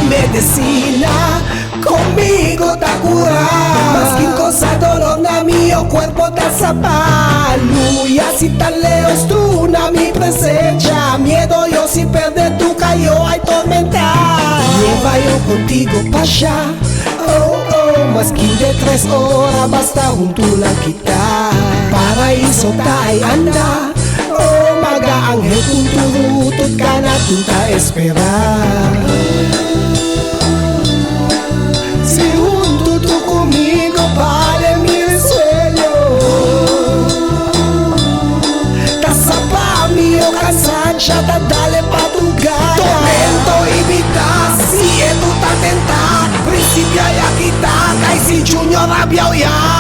Medicina, conmigo te curar. Más que cosa dolor na mio cuerpo te zapalo. Y así tan lejos tú na mi presencia. Miedo yo si perder tu cayó hay tormenta. Lleva yo contigo pa' allá. Oh, oh, más que de 3 horas basta junto la quitar. Paraíso tai anda. Oh, maga ángel tunturu tut kana tunta esperar. Si junto tú conmigo vale mi sueño. Tasapa mi cansancio, ta dale pa' tu gana. Tormento y vida, si es tu ta tentar. Principio ya quitar, y si Junior rabia ya.